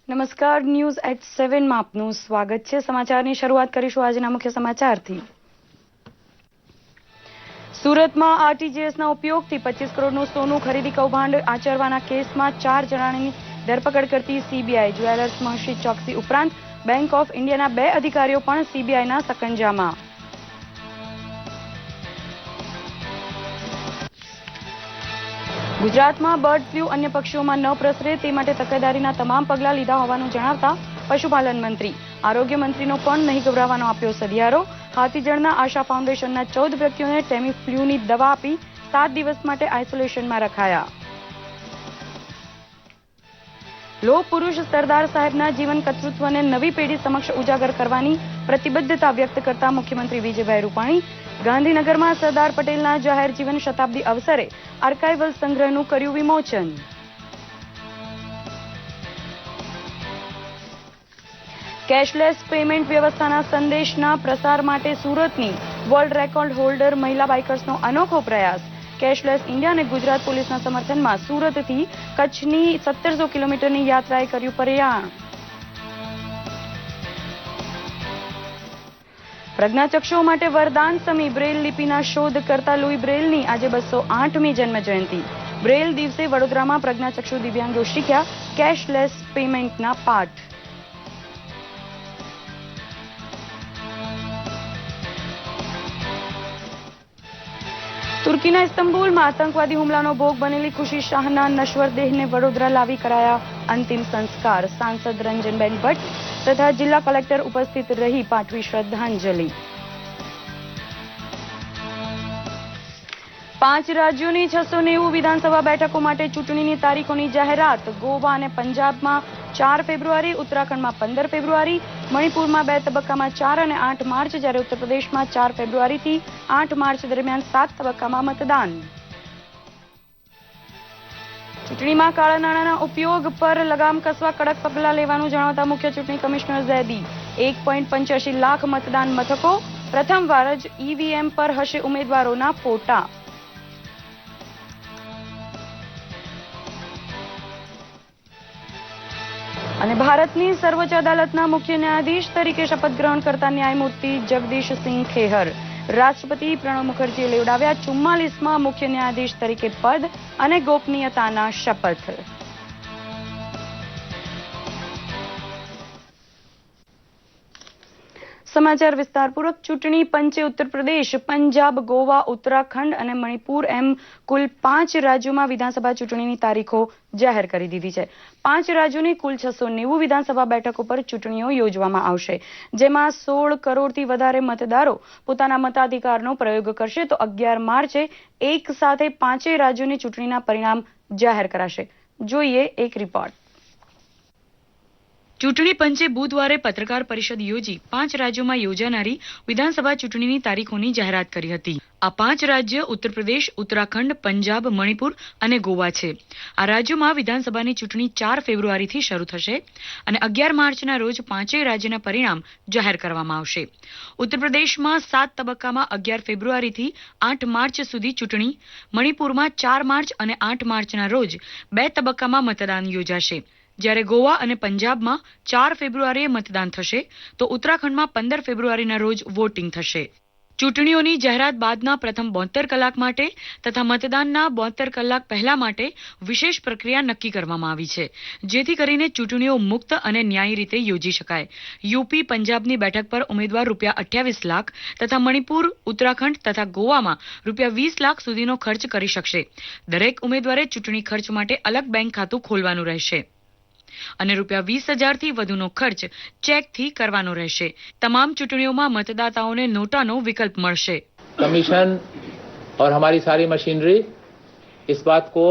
નમસ્કાર, news at 7 માં આપનું સ્વાગત છે. સમાચારની શરૂઆત કરીશું આજના મુખ્ય સમાચારથી. સુરતમાં આરટીજીએસના ઉપયોગથી 25 કરોડનું સોનું ખરીદી કૌભાંડ આચરવાના કેસમાં 4 જણાની ધરપકડ કરતી સીબીઆઈ. જ્વેલર્સ મહર્ષિ ચોકસી ઉપરાંત બેંક ઓફ ઇન્ડિયાના 2 અધિકારીઓ પણ સીબીઆઈના સકંજામાં. ગુજરાતમાં બર્ડ ફ્લૂ અન્ય પક્ષીઓમાં ન પ્રસરે તે માટે તકેદારીના તમામ પગલાં લીધા હોવાનું જણાવતા પશુપાલન મંત્રી. આરોગ્ય મંત્રીનો પણ નહીં ગભરાવાનો આપ્યો સધિયારો. હાથીજણના આશા ફાઉન્ડેશનના 14 વ્યક્તિઓને ટેમીફ્લ્યુની દવા આપી 7 દિવસ માટે આઇસોલેશનમાં રખાયા. લોહ પુરુષ સરદાર સાહેબના જીવન કર્તૃત્વને નવી પેઢી સમક્ષ ઉજાગર કરવાની પ્રતિબદ્ધતા વ્યક્ત કરતા મુખ્યમંત્રી વિજયભાઈ રૂપાણી. ગાંધીનગરમાં સરદાર પટેલના જાહેર જીવન શતાબ્દી અવસરે આર્કાઇવલ સંગ્રહનું કર્યું વિમોચન. કેશલેસ પેમેન્ટ વ્યવસ્થાના સંદેશના પ્રસાર માટે સુરતની વર્લ્ડ રેકોર્ડ હોલ્ડર મહિલા બાઇકર્સનો અનોખો પ્રયાસ. કેશલેસ ઇન્ડિયા અને ગુજરાત પોલીસના સમર્થનમાં સુરતથી કચ્છની 1700 કિલોમીટરની યાત્રાએ કર્યું પ્રયાણ. પ્રજ્ઞાચક્ષુઓ માટે વરદાન સમી બ્રેલ લિપિના શોધ કરતા લુઈ બ્રેલની આજે 208મી જન્મજયંતિ. બ્રેલ દિવસે વડોદરામાં પ્રજ્ઞાચક્ષુ દિવ્યાંગો શીખ્યા કેશલેસ પેમેન્ટના પાઠ. તુર્કીના ઇસ્તંબુલમાં આતંકવાદી હુમલાનો ભોગ બનેલી ખુશી શાહના નશ્વર દેહને વડોદરા લાવી કરાયા અંતિમ સંસ્કાર. સાંસદ રંજનબેન ભટ્ટ તથા જિલ્લા કલેક્ટર ઉપસ્થિત રહી પાઠવી શ્રદ્ધાંજલિ. 5 રાજ્યોની 690 વિધાનસભા બેઠકો માટે ચૂંટણીની તારીખોની જાહેરાત. ગોવા અને પંજાબમાં 4 ફેબ્રુઆરી, ઉત્તરાખંડમાં 15 ફેબ્રુઆરી, મણિપુરમાં 2 તબક્કામાં 4 અને 8 માર્ચ, જ્યારે ઉત્તર પ્રદેશમાં 4 ફેબ્રુઆરીથી 8 માર્ચ દરમિયાન 7 તબક્કામાં મતદાન. ચૂંટણીમાં કાળા નાણાંના ઉપયોગ પર લગામ કસવા કડક પગલાં લેવાનું જણાવતા મુખ્ય ચૂંટણી કમિશનર ઝૈદી. 1.85 લાખ મતદાન મથકો. પ્રથમવાર જ ઈવીએમ પર હશે ઉમેદવારોના ફોટા. અને ભારતની સર્વોચ્ચ અદાલતના મુખ્ય ન્યાયાધીશ તરીકે શપથ ગ્રહણ કરતા ન્યાયમૂર્તિ જગદીશસિંહ ખેહર. રાષ્ટ્રપતિ પ્રણવ મુખર્જીએ લેવડાવ્યા 44માં મુખ્ય ન્યાયાધીશ તરીકે પદ અને ગોપનીયતાના શપથ. સમાચાર વિસ્તારપૂર્વક. ચૂંટણી પંચે ઉત્તર પ્રદેશ, પંજાબ, ગોવા, ઉત્તરાખંડ અને મણિપુર એમ કુલ 5 રાજ્યોમાં વિધાનસભા ચૂંટણીની તારીખો જાહેર કરી દીધી છે. 5 રાજ્યોની કુલ 690 વિધાનસભા બેઠકો પર ચૂંટણીઓ યોજવામાં આવશે, જેમાં 16 કરોડથી વધારે મતદારો પોતાના મતાધિકારનો પ્રયોગ કરશે. તો 11 માર્ચે એક સાથે 5 રાજ્યોની ચૂંટણીના પરિણામ જાહેર કરાશે. જોઈએ એક રિપોર્ટ. ચૂંટણી પંચે બુધવારે પત્રકાર પરિષદ યોજી 5 રાજ્યોમાં યોજાનારી વિધાનસભા ચૂંટણીની તારીખોની જાહેરાત કરી હતી. આ 5 રાજ્ય ઉત્તર પ્રદેશ, ઉત્તરાખંડ, પંજાબ, મણિપુર અને ગોવા છે. આ રાજ્યોમાં વિધાનસભાની ચૂંટણી 4 ફેબ્રુઆરીથી શરૂ થશે અને 11 માર્ચના રોજ 5 રાજ્યના પરિણામ જાહેર કરવામાં આવશે. ઉત્તર પ્રદેશમાં 7 તબક્કામાં 11 ફેબ્રુઆરીથી 8 માર્ચ સુધી ચૂંટણી. મણિપુરમાં 4 માર્ચ અને 8 માર્ચના રોજ 2 તબક્કામાં મતદાન યોજાશે. જ્યારે ગોવા અને પંજાબમાં 4 ફેબ્રુઆરીએ મતદાન થશે, તો ઉત્તરાખંડમાં 15 ફેબ્રુઆરીના રોજ વોટિંગ થશે. ચૂંટણીઓની જાહેરાત બાદના પ્રથમ 72 કલાક માટે તથા મતદાનના 72 કલાક પહેલા માટે વિશેષ પ્રક્રિયા નક્કી કરવામાં આવી છે, જેથી કરીને ચૂંટણીઓ મુક્ત અને ન્યાયી રીતે યોજી શકાય. યુપી, પંજાબની બેઠક પર ઉમેદવાર ₹28 લાખ તથા મણિપુર, ઉત્તરાખંડ તથા ગોવામાં ₹20 લાખ સુધીનો ખર્ચ કરી શકશે. દરેક ઉમેદવારે ચૂંટણી ખર્ચ માટે અલગ બેંક ખાતું ખોલવાનું રહેશે અને ₹20,000થી વધુનો ખર્ચ ચેકથી કરવાનો રહેશે. તમામ ચૂંટણીઓમાં મતદાતાઓને નોટાનો વિકલ્પ મળશે. कमीशन और हमारी सारी मशीनरी इस बात को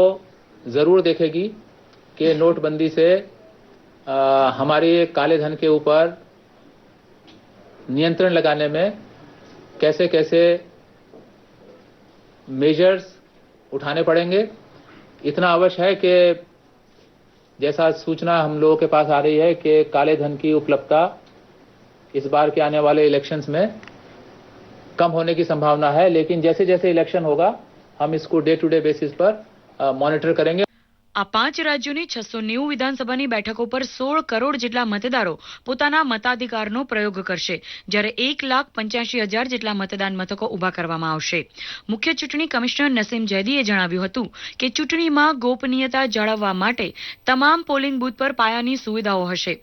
जरूर देखेगी कि नोटबंदी से हमारे काले धन के ऊपर नियंत्रण लगाने में कैसे कैसे मेजर्स उठाने पड़ेंगे. इतना अवश्य है कि जैसा सूचना हम लोगों के पास आ रही है कि काले धन की उपलब्धता इस बार के आने वाले इलेक्शंस में कम होने की संभावना है, लेकिन जैसे जैसे इलेक्शन होगा हम इसको डे टू डे बेसिस पर मॉनिटर करेंगे. આ 5 રાજ્યોની 690 વિધાનસભાની બેઠકો પર 16 કરોડ જેટલા મતદારો પોતાના મતાધિકારનો પ્રયોગ કરશે, જ્યારે 1,85,000 જેટલા મતદાન મથકો ઊભા કરવામાં આવશે. મુખ્ય ચૂંટણી કમિશનર નસીમ જૈદીએ જણાવ્યું હતું કે ચૂંટણીમાં ગોપનીયતા જાળવવા માટે તમામ પોલિંગ બૂથ પર પાયાની સુવિધાઓ હશે.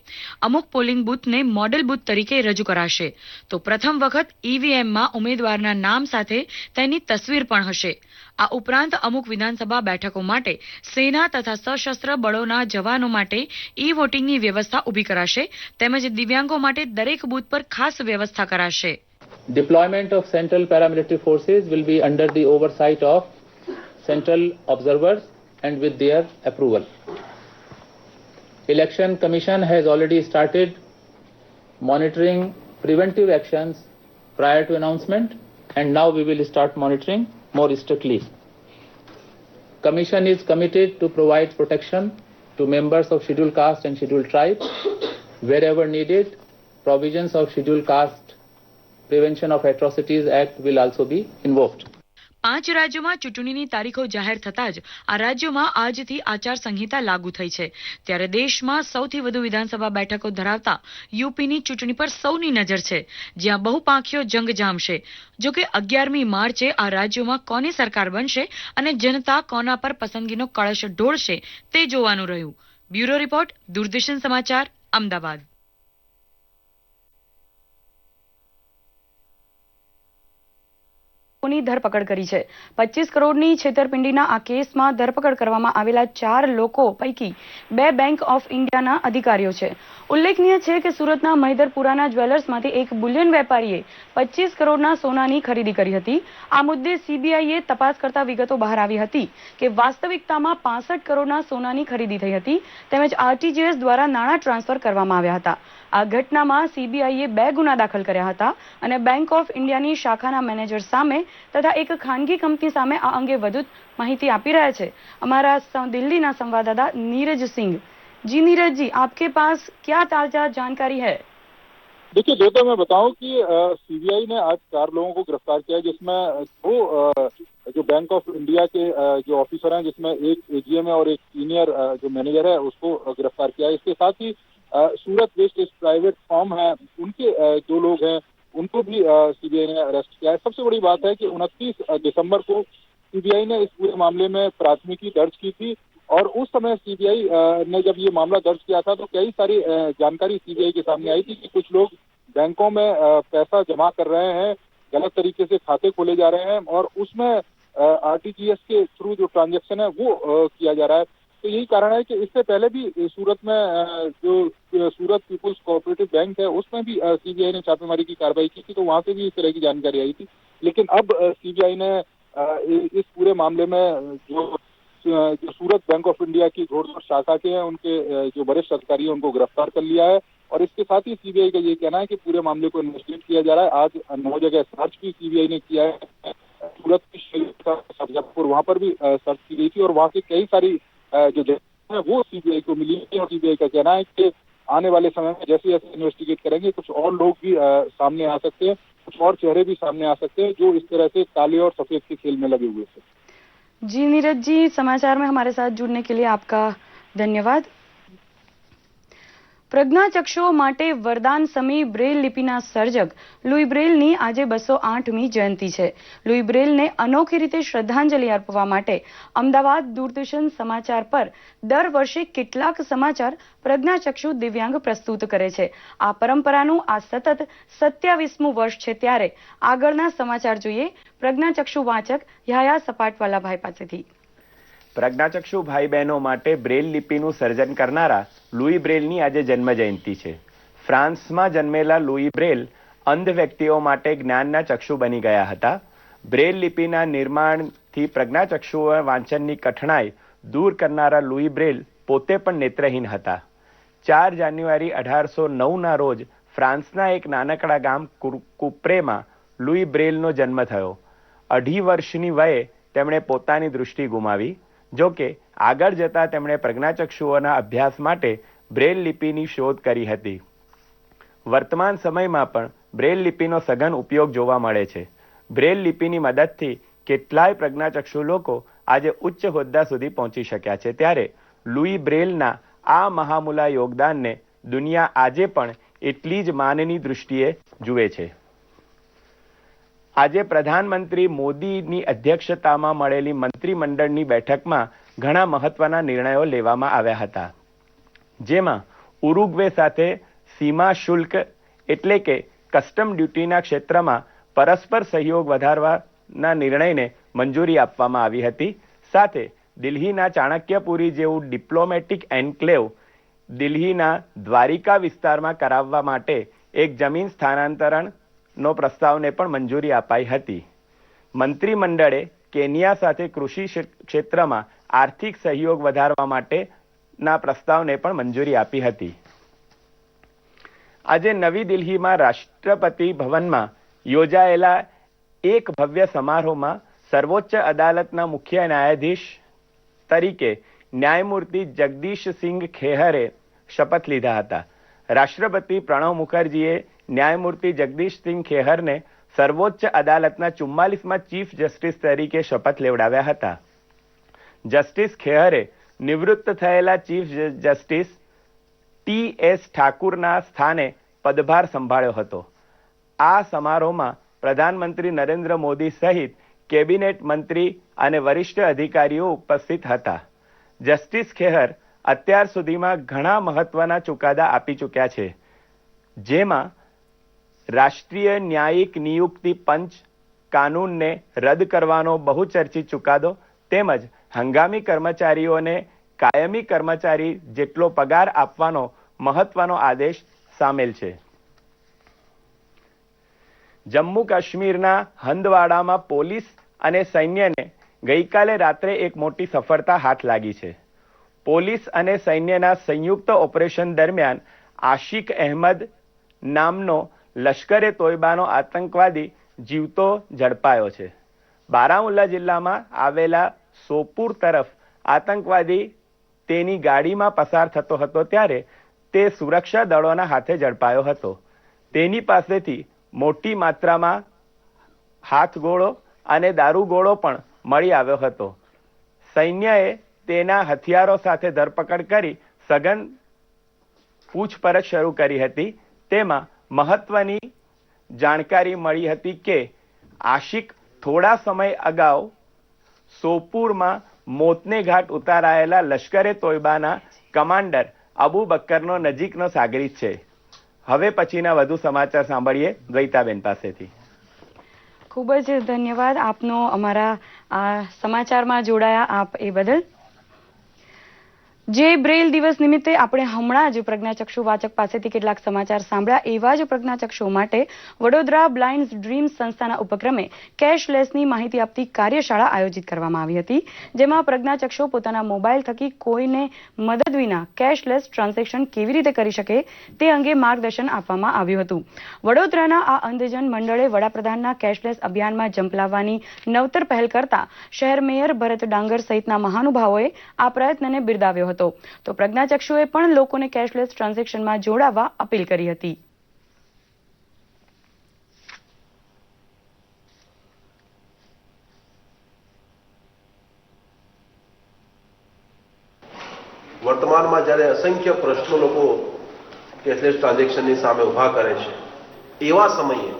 અમુક પોલિંગ બૂથને મોડેલ બૂથ તરીકે રજૂ કરાશે, તો પ્રથમ વખત ઈવીએમમાં ઉમેદવારના નામ સાથે તેની તસવીર પણ હશે. આ ઉપરાંત અમુક વિધાનસભા બેઠકો માટે સેના તથા સશસ્ત્ર બળોના જવાનો માટે ઈ વોટિંગની વ્યવસ્થા ઊભી કરાશે, તેમજ દિવ્યાંગો માટે દરેક બૂથ પર ખાસ વ્યવસ્થા કરાશે. Deployment of central paramilitary forces will be under the oversight of central observers and with their approval. Election Commission has already started monitoring preventive actions prior to announcement, and now we will start monitoring more strictly. Commission is committed to provide protection to members of scheduled caste and scheduled tribes. Wherever needed, provisions of scheduled caste Prevention of Atrocities Act will also be invoked. 5 રાજ્યોમાં ચૂંટણીની તારીખો જાહેર થતાં જ આ રાજ્યોમાં આજથી આચાર સંહિતા લાગુ થઈ છે, ત્યારે દેશમાં સૌથી વધુ વિધાનસભા બેઠકો ધરાવતા યુપીની ચૂંટણી પર સૌની નજર છે, જ્યાં બહુપાંખીયો જંગ જામશે. જોકે 11મી માર્ચે આ રાજ્યોમાં કોની સરકાર બનશે અને જનતા કોના પર પસંદગીનો કળશ ઢોળશે તે જોવાનું રહ્યું. બ્યુરો રિપોર્ટ, દૂરદર્શન સમાચાર, અમદાવાદ. ની ધરપકડ કરી છે. 25 કરોડની છેતરપિંડીના આ કેસમાં ધરપકડ કરવામાં આવેલા 4 લોકો પૈકી 2 બેંક ઓફ ઇન્ડિયાના અધિકારીઓ છે. ઉલ્લેખનીય છે કે સુરતના મહિધરપુરાના જ્વેલર્સમાંથી એક બુલિયન વેપારીએ 25 કરોડના સોનાની ખરીદી કરી હતી. આ મુદ્દે સીબીઆઈએ તપાસ કરતા વિગતો બહાર આવી હતી કે વાસ્તવિકતામાં 65 કરોડના સોનાની ખરીદી થઈ હતી, તેમજ આરટીજીએસ દ્વારા નાણાં ટ્રાન્સફર કરવામાં આવ્યા હતા. આ ઘટનામાં સીબીઆઈએ 2 ગુના દાખલ કર્યા હતા અને બેંક ઓફ ઇન્ડિયાની શાખાના મેનેજર સામે તથા એક ખાનગી કંપની સામે આ અંગે વધુ માહિતી આપી રહ્યા છે हमारा दिल्ली ना संवाददाता नीरज सिंह. जी नीरज जी, आपके पास क्या ताजा जानकारी है? देखिए दोस्तों, मैं बताऊं कि सीबीआई ने आज 4 लोगों को गिरफ्तार किया, जिसमें 2 जो बैंक ऑफ इंडिया के जो ऑफिसर हैं, जिसमें एक एजीएम है और एक सीनियर जो मैनेजर है, उसको गिरफ्तार किया है. इसके साथ ही सूरत बेस्ड एक प्राइवेट फर्म है, उनके 2 लोग हैं, उनको भी सीबीआई ने अरेस्ट किया है. सबसे बड़ी बात है कि 29 दिसंबर को सीबीआई ने इस पूरे मामले में प्राथमिकी दर्ज की थी और उस समय सीबीआई ने जब ये मामला दर्ज किया था तो कई सारी जानकारी सीबीआई के सामने आई थी कि कुछ लोग बैंकों में पैसा जमा कर रहे हैं, गलत तरीके से खाते खोले जा रहे हैं और उसमें आरटीजीएस के थ्रू जो ट्रांजैक्शन है वो किया जा रहा है. तो यही कारण है कि इससे पहले भी सूरत में जो सूरत पीपुल्स कोऑपरेटिव बैंक है, उसमें भी सीबीआई ने छापेमारी की कार्रवाई की थी, तो वहां से भी इस तरह की जानकारी आई थी. लेकिन अब सीबीआई ने इस पूरे मामले में जो सूरत बैंक ऑफ इंडिया की घोड़दौड़ शाखा के हैं, उनके जो वरिष्ठ अधिकारी हैं, उनको गिरफ्तार कर लिया है. और इसके साथ ही सीबीआई का ये कहना है कि पूरे मामले को इन्वेस्टिगेट किया जा रहा है. आज 9 जगह सर्च भी सीबीआई ने किया है. सूरत की शाहजहांपुर, वहां पर भी सर्च की गई थी और वहां से कई सारी जो जगह है वो सीबीआई को मिली है. और सीबीआई का कहना है कि आने वाले समय में जैसे जैसे इन्वेस्टिगेट करेंगे कुछ और लोग भी सामने आ सकते हैं, कुछ और चेहरे भी सामने आ सकते हैं जो इस तरह से काले और सफेद के खेल में लगे हुए थे. जी नीरज जी, समाचार में हमारे साथ जुड़ने के लिए आपका धन्यवाद. પ્રજ્ઞાચક્ષુઓ માટે વરદાન સમી બ્રેલ લિપિના સર્જક લુઈ બ્રેલની આજે 208મી જયંતિ છે. લુઈ બ્રેલને અનોખી રીતે શ્રદ્ધાંજલિ આપવા માટે અમદાવાદ દૂરદર્શન સમાચાર પર દર વર્ષે કેટલાક સમાચાર પ્રજ્ઞાચક્ષુ દિવ્યાંગ પ્રસ્તુત કરે છે. આ પરંપરાનું આ સતત 27મું વર્ષ છે, ત્યારે આગળના સમાચાર જોઈએ પ્રજ્ઞાચક્ષુ વાચક યાયા સપાટવાલાભાઈ પાસેથી. પ્રજ્ઞાચક્ષુ ભાઈ બહેનો માટે બ્રેલ લિપિનું સર્જન કરનારા લુઈ બ્રેલની આજે જન્મ જયંતિ છે. ફ્રાન્સમાં જન્મેલા લુઈ બ્રેલ અંધ વ્યક્તિઓ માટે જ્ઞાનના ચક્ષુ બની ગયા હતા. બ્રેલ લિપિના નિર્માણથી પ્રજ્ઞાચક્ષુઓ વાંચનની કઠણાઈ દૂર કરનારા લુઈ બ્રેલ પોતે પણ નેત્રહીન હતા. 4 જાન્યુઆરી 1809ના રોજ ફ્રાન્સના એક નાનકડા ગામ કુપ્રેમાં લુઈ બ્રેલનો જન્મ થયો. 2.5 વર્ષની વયે તેમણે પોતાની દૃષ્ટિ ગુમાવી. જો કે આગળ જતા તેમણે પ્રજ્ઞાચક્ષુઓના અભ્યાસ માટે બ્રેલ લિપિની શોધ કરી હતી. વર્તમાન સમયમાં પણ બ્રેલ લિપિનો સઘન ઉપયોગ જોવા મળે છે. બ્રેલ લિપિની મદદથી કેટલાય પ્રજ્ઞાચક્ષુ લોકો આજે ઉચ્ચ હોદ્દા સુધી પહોંચી શક્યા છે. ત્યારે લુઈ બ્રેલના આ મહામૂલા યોગદાનને દુનિયા આજે પણ એટલી જ માનની દૃષ્ટિએ જુએ છે. આજે પ્રધાનમંત્રી મોદીની અધ્યક્ષતામાં મળેલી મંત્રીમંડળની બેઠકમાં ઘણા મહત્વના નિર્ણયો લેવામાં આવ્યા હતા, જેમાં ઉરુગ્વે સાથે સીમા શુલ્ક એટલે કે કસ્ટમ ડ્યુટીના ક્ષેત્રમાં પરસ્પર સહયોગ વધારવાના નિર્ણયને મંજૂરી આપવામાં આવી હતી. સાથે દિલ્હીના ચાણક્યપુરી જેવું ડિપ્લોમેટિક એન્ક્લેવ દિલ્હીના દ્વારિકા વિસ્તારમાં કરાવવા માટે એક જમીન સ્થાનાંતરણનો પ્રસ્તાવને પણ મંજૂરી અપાઈ હતી. મંત્રીમંડળે કેન્યા સાથે કૃષિ ક્ષેત્રમાં આર્થિક સહયોગ વધારવા માટેના પ્રસ્તાવને પણ મંજૂરી આપી હતી. આજે નવી દિલ્હીમાં રાષ્ટ્રપતિ ભવનમાં યોજાયેલા એક ભવ્ય સમારોહમાં સર્વોચ્ચ અદાલતના મુખ્ય ન્યાયાધીશ તરીકે ન્યાયમૂર્તિ જગદીશસિંહ ખેહરે શપથ લીધા હતા. રાષ્ટ્રપતિ પ્રણવ મુખર્જીએ ન્યાયમૂર્તિ જગદીશસિંહ ખેહરને સર્વોચ્ચ અદાલતના 44મા ચીફ જસ્ટિસ તરીકે શપથ લેવડાવ્યા હતા. જસ્ટિસ ખેહરે નિવૃત્ત થયેલા ચીફ જસ્ટિસ T.S. ઠાકુરના સ્થાને પદભાર સંભાળ્યો હતો. આ સમારોહમાં પ્રધાનમંત્રી નરેન્દ્ર મોદી સહિત કેબિનેટ મંત્રી અને વરિષ્ઠ અધિકારીઓ ઉપસ્થિત હતા. જસ્ટિસ ખેહર અત્યાર સુધીમાં ઘણા મહત્વના ચુકાદા આપી ચૂક્યા છે, જેમાં રાષ્ટ્રીય ન્યાયિક નિયુક્તિ પંચ કાનૂનને રદ કરવાનો બહુચર્ચિત ચુકાદો તેમજ હંગામી કર્મચારીઓને કાયમી કર્મચારી જેટલો પગાર આપવાનો મહત્વનો આદેશ સામેલ છે. જમ્મુ કાશ્મીરના હંદવાડામાં પોલીસ અને સૈન્યને ગઈકાલે રાત્રે એક મોટી સફળતા હાથ લાગી છે. પોલીસ અને સૈન્યના સંયુક્ત ઓપરેશન દરમિયાન આશિક અહેમદ નામનો લશ્કરે તોયબાનો આતંકવાદી જીવતો ઝડપાયો છે. બારામુલ્લા જિલ્લામાં આવેલા સોપુર તરફ આતંકવાદી તેની ગાડીમાં પસાર થતો હતો ત્યારે તે સુરક્ષા દળોના હાથે ઝડપાયો હતો. તેની પાસેથી મોટી માત્રામાં હાથગોળો અને દારૂગોળો પણ મળી આવ્યો હતો. સૈન્યએ તેના હથિયારો સાથે ધરપકડ કરી સઘન પૂછપરછ શરૂ કરી હતી. તેમાં મહત્વની જાણકારી મળી હતી કે આશિક થોડા સમય અગાઉ સોપુરમાં મોતને ઘાટ ઉતારાયેલા લશ્કરે તોયબાના કમાન્ડર અબુ બકરનો નજીકનો સાગરીત છે. હવે પછીના વધુ સમાચાર સાંભળીએ દ્વૈતાબેન પાસેથી. ખૂબ જ ધન્યવાદ આપનો અમારા આ સમાચારમાં જોડાયા આપ એ બદલ. જે બ્રેલ દિવસ નિમિત્તે આપણે હમણાં જ પ્રજ્ઞાચક્ષુ વાચક પાસેથી કેટલાક સમાચાર સાંભળ્યા, એવા જ પ્રજ્ઞાચક્ષુ માટે વડોદરા બ્લાઇન્ડ્સ ડ્રીમ્સ સંસ્થાના ઉપક્રમે કેશલેસની માહિતી આપતી કાર્યશાળા આયોજિત કરવામાં આવી હતી, જેમાં પ્રજ્ઞાચક્ષુ પોતાના મોબાઈલ થકી કોઈને મદદ વિના કેશલેસ ટ્રાન્ઝેક્શન કેવી રીતે કરી શકે તે અંગે માર્ગદર્શન આપવામાં આવ્યું હતું. વડોદરાના આ અંધજન મંડળે વડાપ્રધાનના કેશલેસ અભિયાનમાં ઝંપલાવવાની નવતર પહેલ કરતા શહેર મેયર ભરત ડાંગર સહિતના મહાનુભાવોએ આ પ્રયત્નને બિરદાવ્યો હતો. તો પ્રજ્ઞાચક્ષુએ પણ લોકોને કેશલેસ ટ્રાન્ઝેક્શનમાં જોડાવા અપીલ કરી હતી. વર્તમાનમાં જ્યારે અસંખ્ય પ્રશ્નો લોકો કેશલેસ ટ્રાન્ઝેક્શનની સામે ઉભા કરે છે, એવા સમયે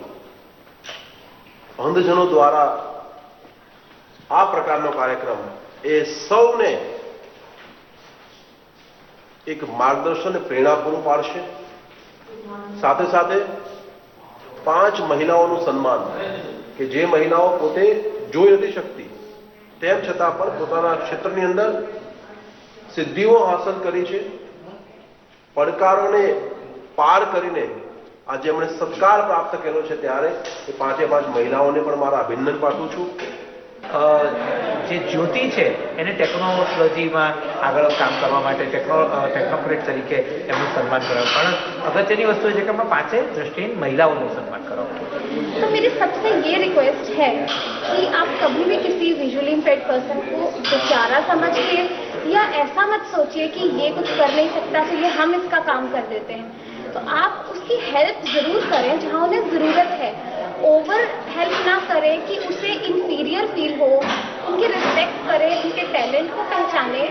અંધજનો દ્વારા આ પ્રકારનો કાર્યક્રમ એ સૌને એક માર્ગદર્શન અને પ્રેરણા પૂરું પાડશે. સાથે સાથે 5 મહિલાઓનું સન્માન કે જે મહિલાઓ પોતે જોઈ નથી શકતી તેમ છતાં પણ પોતાના ક્ષેત્રની અંદર સિદ્ધિઓ હાંસલ કરી છે, પડકારોને પાર કરીને આજે એમણે સત્કાર પ્રાપ્ત કર્યો છે, ત્યારે એ 5 મહિલાઓને પણ મારા અભિનંદન પાઠવું છું. જે જ્યોતિ છે એને ટેકનોલોજીમાં આગળ કામ કરવા માટે ટેકનોક્રેટ તરીકે એમનું સન્માન કરાવ્યું. પણ અગત્યની વસ્તુ છે કે અમે 5 દ્રષ્ટિહીન મહિલાઓનું સન્માન કરાવ્યું. तो मेरी सबसे ये रिक्वेस्ट है कि आप कभी भी किसी विजुअली इम्पेयर्ड पर्सन को बेचारा समझ के या ऐसा मत सोचिए कि ये कुछ कर नहीं सकता तो ये हम इसका काम कर देते हैं. तो आप उसकी हेल्प जरूर करें जहाँ उन्हें ज़रूरत है। ओवर हेल्प ना करें कि उसे इंफीरियर फील हो, उनकी रिस्पेक्ट करें, उनके टैलेंट को पहचाने।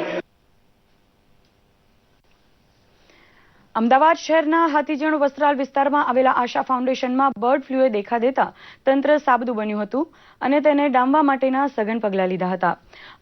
અમદાવાદ શહેરના હાથીજણ વસ્ત્રાલ વિસ્તારમાં આવેલા આશા ફાઉન્ડેશનમાં બર્ડ ફ્લૂએ દેખા દેતા તંત્ર સાબદું બન્યું હતું અને તેને ડામવા માટેના સઘન પગલાં લીધા હતા.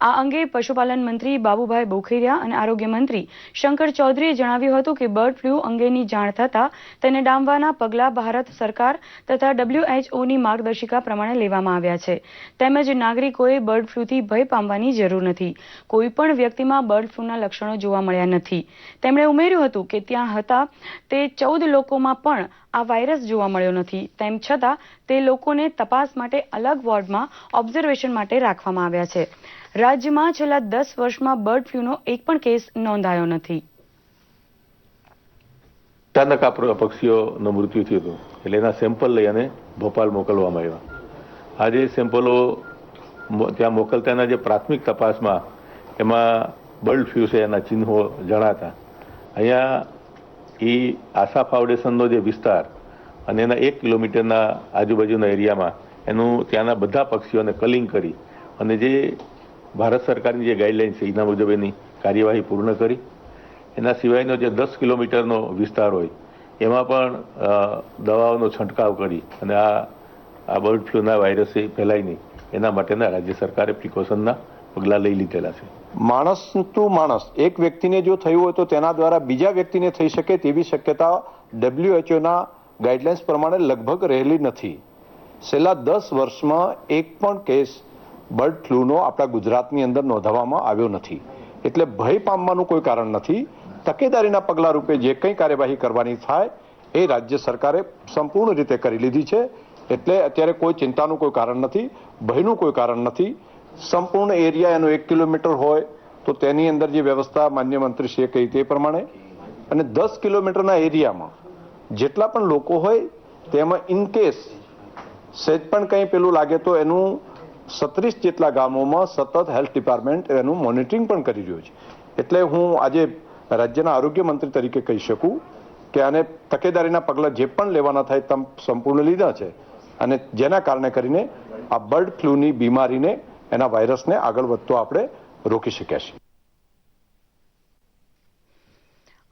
આ અંગે પશુપાલન મંત્રી બાબુભાઈ બોખીરિયા અને આરોગ્ય મંત્રી શંકર ચૌધરીએ જણાવ્યું હતું કે બર્ડ ફ્લૂ અંગેની જાણ થતાં તેને ડામવાના પગલાં ભારત સરકાર તથા WHOની માર્ગદર્શિકા પ્રમાણે લેવામાં આવ્યા છે. તેમજ નાગરિકોએ બર્ડ ફ્લૂથી ભય પામવાની જરૂર નથી. કોઈપણ વ્યક્તિમાં બર્ડ ફ્લૂના લક્ષણો જોવા મળ્યા નથી. તેમણે ઉમેર્યું હતું કે ત્યાં તે 14 લોકોમાં પણ આ વાયરસ જોવા મળ્યો નથી. તેમ છતાં તે લોકોને તપાસ માટે અલગ વોર્ડમાં ઓબ્ઝર્વેશન માટે રાખવામાં આવ્યા છે. રાજ્યમાં છેલ્લા 10 વર્ષમાં બર્ડ ફ્લૂનો એક પણ કેસ નોંધાયો નથી. અચાનક આ પક્ષીઓનું મૃત્યુ થયું હતું એટલે એના સેમ્પલ લઈ અને ભોપાલ મોકલવામાં આવ્યા. આજે સેમ્પલો ત્યાં મોકલતાના જે પ્રાથમિક તપાસમાં એમાં બર્ડ ફ્લૂ છે એના ચિહ્નો જણાતા. અહીંયા એ આશા ફાઉન્ડેશનનો જે વિસ્તાર અને એના 1 કિલોમીટરના આજુબાજુના એરિયામાં એનું ત્યાંના બધા પક્ષીઓને કલિંગ કરી અને જે ભારત સરકારની જે ગાઈડલાઇન છે એના મુજબ એની કાર્યવાહી પૂર્ણ કરી. એના સિવાયનો જે 10 કિલોમીટરનો વિસ્તાર હોય એમાં પણ દવાઓનો છંટકાવ કરી અને આ બર્ડ ફ્લૂના વાયરસ ફેલાય નહીં એના માટેના રાજ્ય સરકારે પ્રિકોશનના પગલાં લઈ લીધેલા છે. માણસ ટુ માણસ એક વ્યક્તિને જો થયું હોય તો તેના દ્વારા બીજા વ્યક્તિને થઈ શકે તેવી શક્યતા WHOના ગાઈડલાઇન્સ પ્રમાણે લગભગ રહેલી નથી. છેલ્લા 10 વર્ષમાં એક પણ કેસ બર્ડ ફ્લૂનો આપણા ગુજરાતની અંદર નોંધવામાં આવ્યો નથી. એટલે ભય પામવાનું કોઈ કારણ નથી. તકેદારીના પગલાં રૂપે જે કંઈ કાર્યવાહી કરવાની થાય એ રાજ્ય સરકારે સંપૂર્ણ રીતે કરી લીધી છે. એટલે અત્યારે કોઈ ચિંતાનું કોઈ કારણ નથી, ભયનું કોઈ કારણ નથી. સંપૂર્ણ એરિયા એનો 1 કિલોમીટર હોય તો તેની અંદર જે વ્યવસ્થા માન્ય મંત્રીશ્રીએ કહી તે પ્રમાણે અને 10 કિલોમીટરના એરિયામાં જેટલા પણ લોકો હોય તેમાં ઇનકેસ સહેજ પણ કંઈ પેલું લાગે તો એનું 36 જેટલા ગામોમાં સતત હેલ્થ ડિપાર્ટમેન્ટ એનું મોનિટરિંગ પણ કરી રહ્યું છે. એટલે હું આજે રાજ્યના આરોગ્ય મંત્રી તરીકે કહી શકું કે આને તકેદારીના પગલાં જે પણ લેવાના થાય તેમ સંપૂર્ણ લીધા છે અને જેના કારણે કરીને આ બર્ડ ફ્લૂની બીમારીને એના વાયરસને આગળ વધતો આપણે રોકી શક્યા છીએ.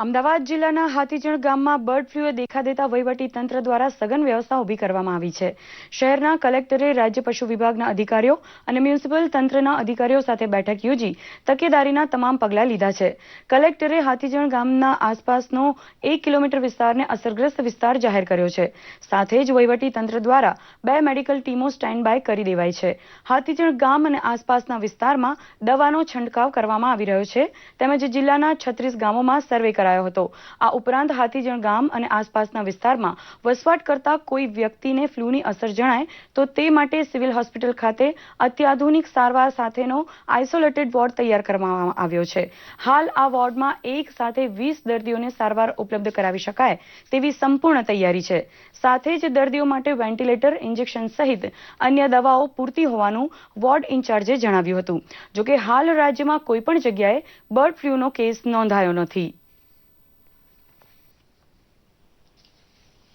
અમદાવાદ જિલ્લાના હાથીજણ ગામમાં બર્ડ ફ્લૂએ દેખા દેતા વહીવટી તંત્ર દ્વારા સઘન વ્યવસ્થા ઊભી કરવામાં આવી છે. શહેરના કલેક્ટરે રાજ્ય પશુ વિભાગના અધિકારીઓ અને મ્યુનિસિપલ તંત્રના અધિકારીઓ સાથે બેઠક યોજી તકેદારીના તમામ પગલાં લીધા છે. કલેક્ટરે હાથીજણ ગામના આસપાસનો 1 કિલોમીટર વિસ્તારને અસરગ્રસ્ત વિસ્તાર જાહેર કર્યો છે. સાથે જ વહીવટી તંત્ર દ્વારા 2 મેડિકલ ટીમો સ્ટેન્ડ બાય કરી દેવાઈ છે. હાથીજણ ગામ અને આસપાસના વિસ્તારમાં દવાનો છંટકાવ કરવામાં આવી રહ્યો છે. તેમજ જિલ્લાના 36 ગામોમાં સર્વે કરાયો હતો. આ ઉપરાંત હાથીજણ ગામ અને આસપાસના વિસ્તારમાં વસવાટ કરતા કોઈ વ્યક્તિને ફ્લૂની અસર જણાય તો તે માટે સિવિલ હોસ્પિટલ ખાતે અત્યાધુનિક સારવાર સાથેનો આઇસોલેટેડ વોર્ડ તૈયાર કરવામાં આવ્યો છે. હાલ આ વોર્ડમાં એક સાથે 20 દર્દીઓને સારવાર ઉપલબ્ધ કરાવી શકાય તેવી સંપૂર્ણ તૈયારી છે. સાથે જ દર્દીઓ માટે વેન્ટિલેટર, ઇન્જેક્શન સહિત અન્ય દવાઓ પૂરતી હોવાનું વોર્ડ ઇન્ચાર્જે જણાવ્યું હતું. જોકે હાલ રાજ્યમાં કોઈ પણ જગ્યાએ બર્ડ ફ્લૂનો કેસ નોંધાયો નથી.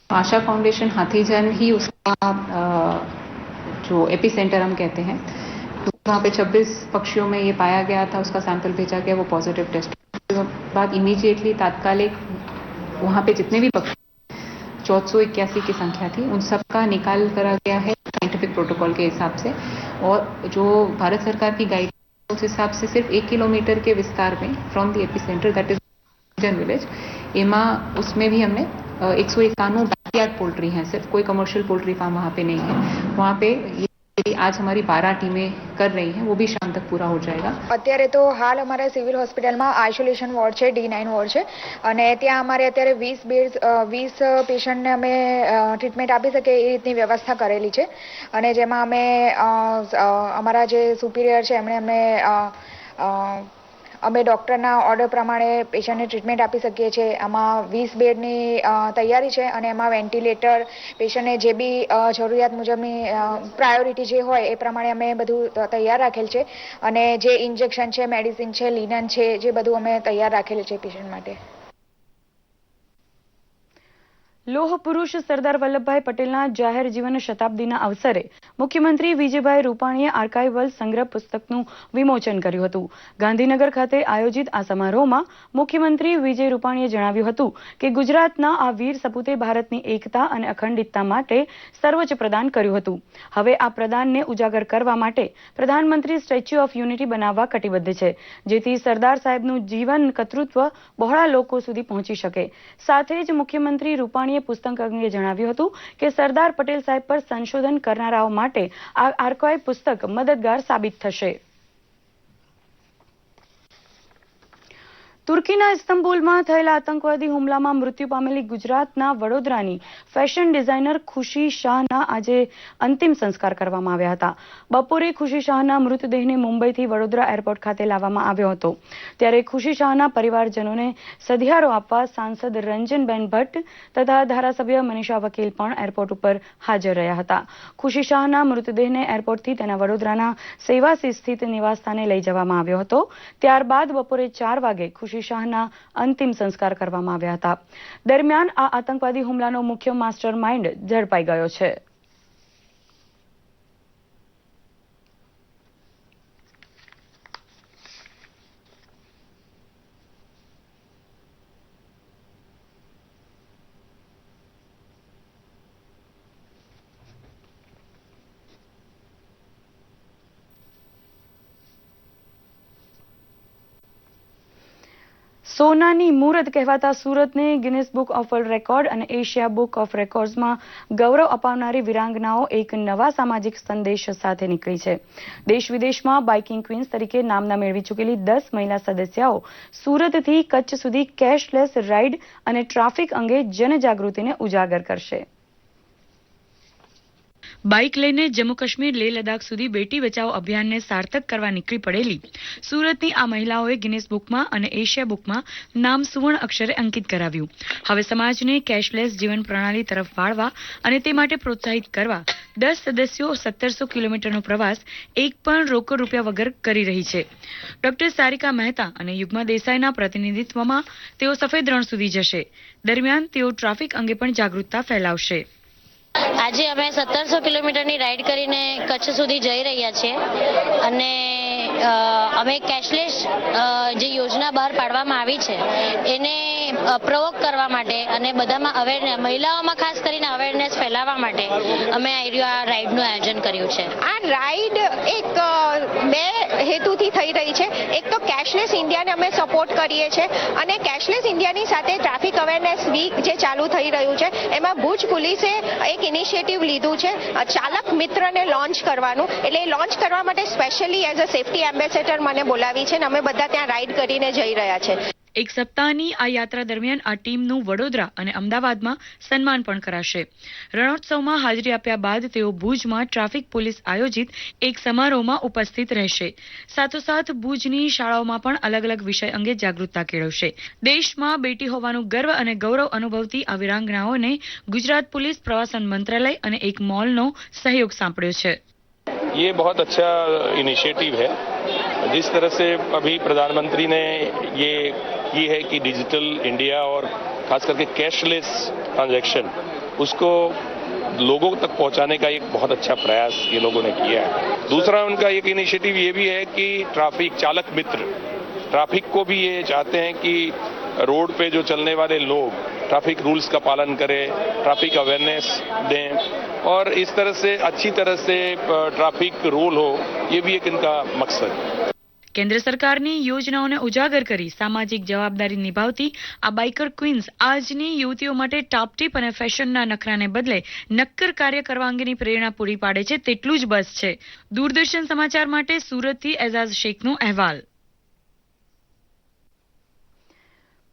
आशा फाउंडेशन हाथीजन ही उसका जो एपी सेंटर हम कहते हैं, तो वहाँ पे 26 पक्षियों में ये पाया गया था, उसका सैंपल भेजा गया, वो पॉजिटिव टेस्ट के बाद इमीडिएटली तात्कालिक वहाँ पे जितने भी पक्षी 1481 की संख्या थी उन सबका निकाल करा गया है साइंटिफिक प्रोटोकॉल के हिसाब से. और जो भारत सरकार की गाइड उस हिसाब से सिर्फ 1 किलोमीटर के विस्तार में from the AP centre that is village एमा उसमें भी हमने 191 बैकयार्ड पोल्ट्री हैं, सिर्फ कोई कमर्शियल पोल्ट्री फार्म वहाँ पे नहीं है. वहाँ पे ये आज हमारी 12 टीमें कर रही हैं, वो भी शाम तक पूरा हो जाएगा. અત્યારે તો હાલ અમારા સિવિલ હોસ્પિટલમાં આઇસોલેશન વોર્ડ છે, D9 વોર્ડ છે અને ત્યાં અમારે અત્યારે 20 પેશન્ટને અમે ટ્રીટમેન્ટ આપી શકીએ એ રીતની વ્યવસ્થા કરેલી છે. અને જેમાં અમે અમારા જે સુપિરિયર છે એમણે અમે ડૉક્ટરના ઓર્ડર પ્રમાણે પેશન્ટને ટ્રીટમેન્ટ આપી શકીએ છીએ. આમાં 20 બેડની તૈયારી છે અને એમાં વેન્ટિલેટર, પેશન્ટને જે બી જરૂરિયાત મુજબની પ્રાયોરિટી જે હોય એ પ્રમાણે અમે બધું તૈયાર રાખેલ છે. અને જે ઇન્જેક્શન છે, મેડિસિન છે, લિનન છે, જે બધું અમે તૈયાર રાખેલ છે પેશન્ટ માટે. લોહ પુરુષ સરદાર વલ્લભભાઈ પટેલના જાહેર જીવન શતાબ્દીના અવસરે મુખ્યમંત્રી વિજયભાઈ રૂપાણીએ આર્કાઇવલ સંગ્રહ પુસ્તકનું વિમોચન કર્યું હતું. ગાંધીનગર ખાતે આયોજિત આ સમારોહમાં મુખ્યમંત્રી વિજય રૂપાણીએ જણાવ્યું હતું કે ગુજરાતના આ વીર સપૂતે ભારતની એકતા અને અખંડિતતા માટે સર્વોચ્ચ પ્રદાન કર્યું હતું. હવે આ પ્રદાનને ઉજાગર કરવા માટે પ્રધાનમંત્રી સ્ટેચ્યુ ઓફ યુનિટી બનાવવા કટિબદ્ધ છે, જેથી સરદાર સાહેબનું જીવન કર્તૃત્વ બહોળા લોકો સુધી પહોંચી શકે. સાથે જ મુખ્યમંત્રી રૂપાણીએ પુસ્તક અંગે જણાવ્યું હતું કે સરદાર પટેલ સાહેબ પર સંશોધન કરનારાઓ માટે આ આર્કાઇવ પુસ્તક મદદગાર સાબિત થશે. તુર્કીના ઇસ્તંબુલમાં થયેલા આતંકવાદી હુમલામાં મૃત્યુ પામેલી ગુજરાતના વડોદરાની ફેશન ડિઝાઇનર ખુશી શાહના આજે અંતિમ સંસ્કાર કરવામાં આવ્યા હતા. બપોરે ખુશી શાહના મૃતદેહને મુંબઈથી વડોદરા એરપોર્ટ ખાતે લાવવામાં આવ્યો હતો. ત્યારે ખુશી શાહના પરિવારજનોને સધિયારો આપવા સાંસદ રંજનબેન ભટ્ટ તથા ધારાસભ્ય મનીષા વકીલ પણ એરપોર્ટ ઉપર હાજર રહ્યા હતા. ખુશી શાહના મૃતદેહને એરપોર્ટથી તેના વડોદરાના સેવાસી સ્થિત નિવાસસ્થાને લઈ જવામાં આવ્યો હતો. ત્યારબાદ બપોરે 4 વાગે ખુશી શાહના અંતિમ સંસ્કાર કરવામાં આવ્યા હતા. દરમિયાન આ આતંકવાદી હુમલાનો મુખ્ય માસ્ટર માઇન્ડ ઝડપાઈ ગયો છે. સોનાની મુહૂર્ત કહેવાતા સુરતને Guinness book of world record અને એશિયા બુક ઓફ રેકોર્ડ્સમાં ગૌરવ અપાવનારી વિરાંગનાઓ એક નવા સામાજિક સંદેશ સાથે નીકળી છે. દેશ વિદેશમાં બાઇકિંગ ક્વીન્સ તરીકે નામના મેળવી ચૂકેલી 10 મહિલા સદસ્યાઓ સુરતથી કચ્છ સુધી કેશલેસ રાઇડ અને ટ્રાફિક અંગે જનજાગૃતિને ઉજાગર કરશે. બાઇક લઈને જમ્મુ કાશ્મીર લેહ લદ્દાખ સુધી બેટી બચાવો અભિયાનને સાર્થક કરવા નીકળી પડેલી સુરતની આ મહિલાઓએ ગિનિસ બુકમાં અને એશિયા બુકમાં નામ સુવર્ણ અક્ષરે અંકિત કરાવ્યું. હવે સમાજને કેશલેસ જીવન પ્રણાલી તરફ વાળવા અને તે માટે પ્રોત્સાહિત કરવા 10 સદસ્યો 1700 કિલોમીટરનો પ્રવાસ એક પણ રોકડ રૂપિયા વગર કરી રહી છે. ડોક્ટર સારિકા મહેતા અને યુગ્મા દેસાઈના પ્રતિનિધિત્વમાં તેઓ સફેદ રણ સુધી જશે. દરમિયાન તેઓ ટ્રાફિક અંગે પણ જાગૃતતા ફેલાવશે. આજે અમે 1700 કિલોમીટરની રાઈડ કરીને કચ્છ સુધી જઈ રહ્યા છીએ અને અમે કેશલેસ જે યોજના બહાર પાડવામાં આવી છે એને પ્રવોક કરવા માટે અને બધામાં અવેરનેસ, મહિલાઓમાં ખાસ કરીને અવેરનેસ ફેલાવવા માટે અમે આ રાઈડનું આયોજન કર્યું છે. આ રાઈડ એક 2 હેતુથી થઈ રહી છે. એક તો કેશલેસ ઇન્ડિયાને અમે સપોર્ટ કરીએ છીએ અને કેશલેસ ઇન્ડિયાની સાથે ટ્રાફિક અવેરનેસ વીક જે ચાલુ થઈ રહ્યું છે એમાં ભુજ પોલીસે એક ઇનિશિયેટિવ લીધું છે ચાલક મિત્રને લોન્ચ કરવાનું. એટલે એ લોન્ચ કરવા માટે specially as a safety ambassador મને બોલાવી છે અને અમે બધા ત્યાં રાઈડ કરીને જઈ રહ્યા છે. એક સપ્તાહની આ યાત્રા દરમિયાન આ ટીમનું વડોદરા અને અમદાવાદમાં સન્માન પણ કરાશે. રણોત્સવમાં હાજરી આપ્યા બાદ તેઓ ભુજમાં ટ્રાફિક પોલીસ આયોજિત એક સમારોહમાં ઉપસ્થિત રહેશે. સાથોસાથ ભુજની શાળાઓમાં પણ અલગ અલગ વિષય અંગે જાગૃતતા કેળવશે. દેશમાં બેટી હોવાનું ગર્વ અને ગૌરવ અનુભવતી આ વિરાંગનાઓને ગુજરાત પોલીસ પ્રવાસન મંત્રાલય અને એક મોલનો સહयोग સાંપડ્યો છે. ये बहुत अच्छा इनिशिएटिव है. जिस तरह से अभी प्रधानमंत्री ने ये की है कि डिजिटल इंडिया और खास करके कैशलेस ट्रांजैक्शन उसको लोगों तक पहुंचाने का एक बहुत अच्छा प्रयास ये लोगों ने किया है. दूसरा उनका एक इनिशिएटिव ये भी है कि ट्रैफिक चालक मित्र, ट्रैफिक को भी ये चाहते हैं कि रोड पे जो चलने वाले लोग ट्रैफिक रूल्स का पालन करें, ट्रैफिक अवेयरनेस दें और इस तरह से अच्छी तरह से ट्रैफिक रूल हो, ये भी एक इनका मकसद है. કેન્દ્ર સરકારની યોજનાઓને ઉજાગર કરી સામાજિક જવાબદારી નિભાવતી આ બાઇકર ક્વીન્સ આજની યુવતીઓ માટે ટાપટીપ અને ફેશનના નખરાને બદલે નક્કર કાર્ય કરવા અંગેની પ્રેરણા પૂરી પાડે છે તેટલું જ બસ છે. દૂરદર્શન સમાચાર માટે સુરતથી એઝાઝ શેખનો અહેવાલ.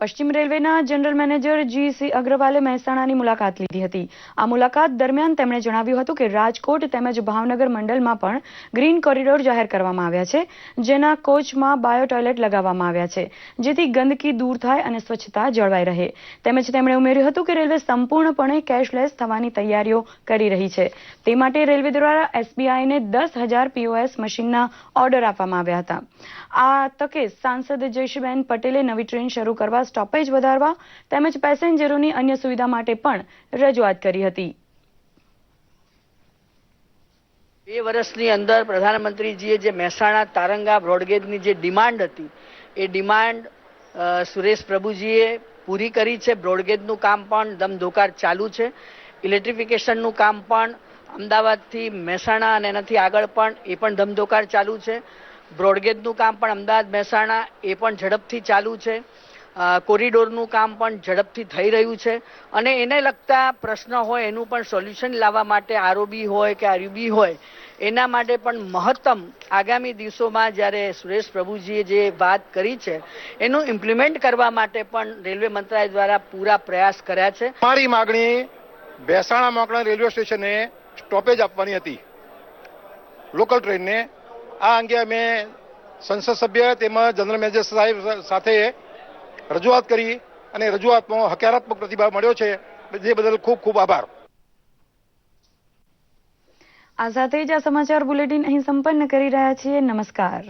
પશ્ચિમ રેલવેના જનરલ મેનેજર જી.સી. અગ્રવાલે મહેસાણાની મુલાકાત લીધી હતી. આ મુલાકાત દરમિયાન તેમણે જણાવ્યું હતું કે રાજકોટ તેમજ ભાવનગર મંડલમાં પણ ગ્રીન કોરિડોર જાહેર કરવામાં આવ્યા છે, જેના કોચમાં બાયો ટોયલેટ લગાવવામાં આવ્યા છે, જેથી ગંદકી દૂર થાય અને સ્વચ્છતા જળવાઈ રહે. તેમજ તેમણે ઉમેર્યું હતું કે રેલવે સંપૂર્ણપણે કેશલેસ થવાની તૈયારીઓ કરી રહી છે. તે માટે રેલવે દ્વારા SBIને 10,000 POS મશીનના ઓર્ડર આપવામાં આવ્યા હતા. આ તકે સાંસદ જયશ્રીબેન પટેલે નવી ટ્રેન શરૂ કરવા, સ્ટોપેજ વધારવા તેમજ પેસેન્જરોની અન્ય સુવિધા માટે પણ રજૂઆત કરી હતી. 2 વર્ષની અંદર પ્રધાનમંત્રીજીએ જે મહેસાણા તારંગા બ્રોડગેજની જે ડિમાન્ડ હતી એ ડિમાન્ડ સુરેશ પ્રભુજીએ પૂરી કરી છે. બ્રોડગેજનું કામ પણ ધમધોકાર ચાલુ છે. ઇલેક્ટ્રિફિકેશનનું કામ પણ અમદાવાદથી મહેસાણા અને એનાથી આગળ પણ એ પણ ધમધોકાર ચાલુ છે. બ્રોડગેજનું કામ પણ અમદાવાદ મહેસાણા એ પણ ઝડપથી ચાલુ છે. કોરિડોરનું કામ પણ ઝડપથી થઈ રહ્યું છે અને એને લગતા પ્રશ્ન હોય એનું પણ સોલ્યુશન લાવવા માટે આરઓબી હોય કે આરયુબી હોય એના માટે પણ મહત્તમ આગામી દિવસોમાં જ્યારે સુરેશ પ્રભુજીએ જે વાત કરી છે એનું ઇમ્પ્લિમેન્ટ કરવા માટે પણ રેલવે મંત્રાલય દ્વારા પૂરા પ્રયાસ કર્યા છે. અમારી માગણી મહેસાણા મોકળા રેલવે સ્ટેશને સ્ટોપેજ આપવાની હતી લોકલ ટ્રેનને. આ અંગે અમે સંસદ સભ્ય તેમજ જનરલ મેનેજર સાહેબ સાથે રજૂઆત કરી અને રજૂઆતમાં હકારાત્મક પ્રતિભાવ મળ્યો છે, જે બદલ ખૂબ ખૂબ આભાર. આ સાથે જ આ સમાચાર બુલેટિન અહીં સંપન્ન કરી રહ્યા છીએ. નમસ્કાર.